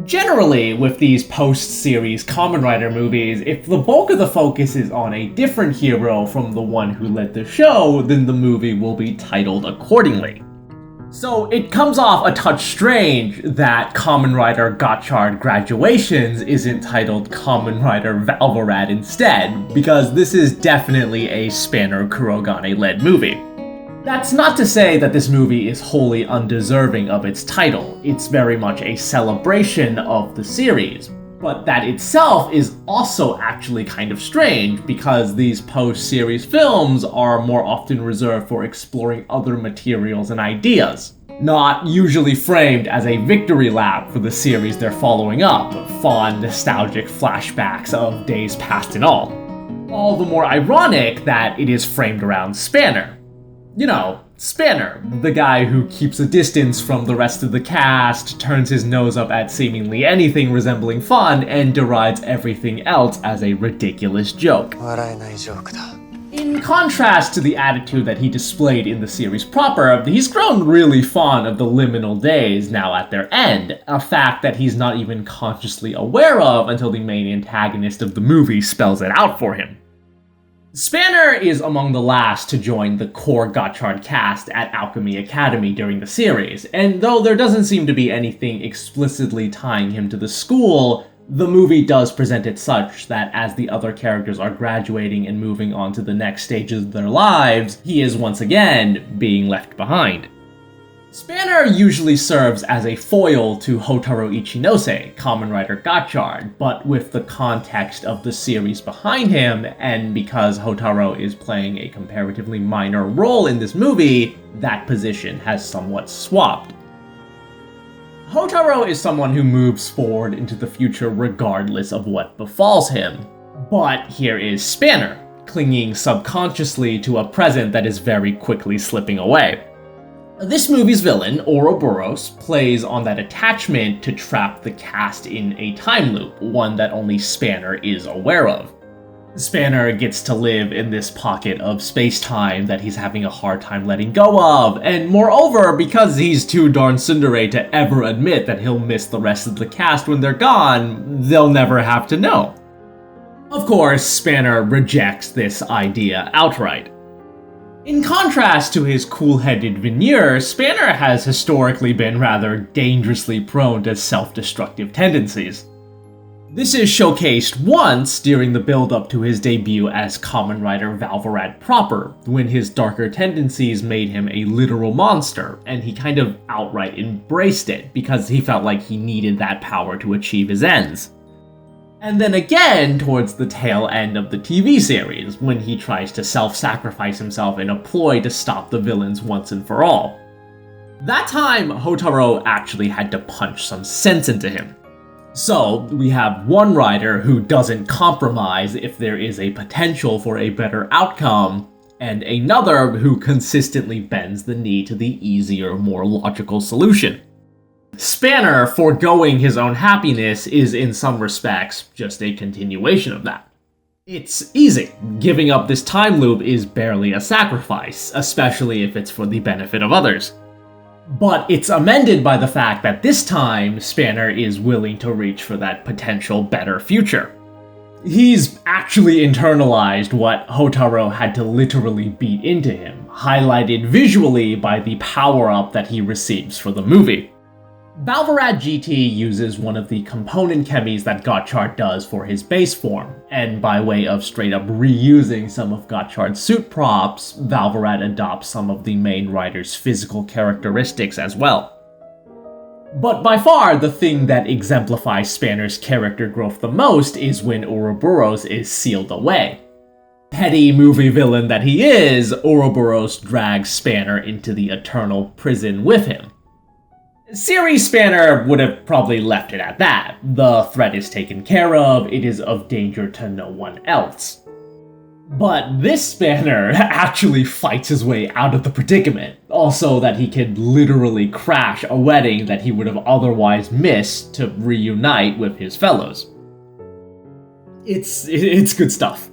Generally, with these post-series Kamen Rider movies, if the bulk of the focus is on a different hero from the one who led the show, then the movie will be titled accordingly. So it comes off a touch strange that Kamen Rider Gotchard Graduations isn't titled Kamen Rider Valvarad instead, because this is definitely a Spanner Kurogane-led movie. That's not to say that this movie is wholly undeserving of its title. It's very much a celebration of the series. But that itself is also actually kind of strange, because these post-series films are more often reserved for exploring other materials and ideas, not usually framed as a victory lap for the series they're following up, fond, nostalgic flashbacks of days past and all. All the more ironic that it is framed around Spanner. You know, Spanner, the guy who keeps a distance from the rest of the cast, turns his nose up at seemingly anything resembling fun, and derides everything else as a ridiculous joke. In contrast to the attitude that he displayed in the series proper, he's grown really fond of the liminal days now at their end, a fact that he's not even consciously aware of until the main antagonist of the movie spells it out for him. Spanner is among the last to join the core Gotchard cast at Alchemy Academy during the series, and though there doesn't seem to be anything explicitly tying him to the school, the movie does present it such that as the other characters are graduating and moving on to the next stages of their lives, he is once again being left behind. Spanner usually serves as a foil to Houtaro Ichinose, Kamen Rider Gotchard, but with the context of the series behind him, and because Houtaro is playing a comparatively minor role in this movie, that position has somewhat swapped. Houtaro is someone who moves forward into the future regardless of what befalls him, but here is Spanner, clinging subconsciously to a present that is very quickly slipping away. This movie's villain, Ouroboros, plays on that attachment to trap the cast in a time loop, one that only Spanner is aware of. Spanner gets to live in this pocket of space-time that he's having a hard time letting go of, and moreover, because he's too darn tsundere to ever admit that he'll miss the rest of the cast when they're gone, they'll never have to know. Of course, Spanner rejects this idea outright. In contrast to his cool-headed veneer, Spanner has historically been rather dangerously prone to self-destructive tendencies. This is showcased once during the build-up to his debut as Kamen Rider Valvarad proper, when his darker tendencies made him a literal monster, and he kind of outright embraced it because he felt like he needed that power to achieve his ends. And then again towards the tail end of the TV series, when he tries to self-sacrifice himself in a ploy to stop the villains once and for all. That time, Houtaro actually had to punch some sense into him. So, we have one rider who doesn't compromise if there is a potential for a better outcome, and another who consistently bends the knee to the easier, more logical solution. Spanner, foregoing his own happiness, is in some respects just a continuation of that. It's easy. Giving up this time loop is barely a sacrifice, especially if it's for the benefit of others. But it's amended by the fact that this time, Spanner is willing to reach for that potential better future. He's actually internalized what Houtaro had to literally beat into him, highlighted visually by the power-up that he receives for the movie. Valvarad GT uses one of the component chemies that Gotchard does for his base form, and by way of straight up reusing some of Gotchard's suit props, Valvarad adopts some of the main rider's physical characteristics as well. But by far, the thing that exemplifies Spanner's character growth the most is when Ouroboros is sealed away. Petty movie villain that he is, Ouroboros drags Spanner into the eternal prison with him. Series Spanner would have probably left it at that. The threat is taken care of, it is of danger to no one else. But this Spanner actually fights his way out of the predicament, also that he could literally crash a wedding that he would have otherwise missed to reunite with his fellows. It's good stuff.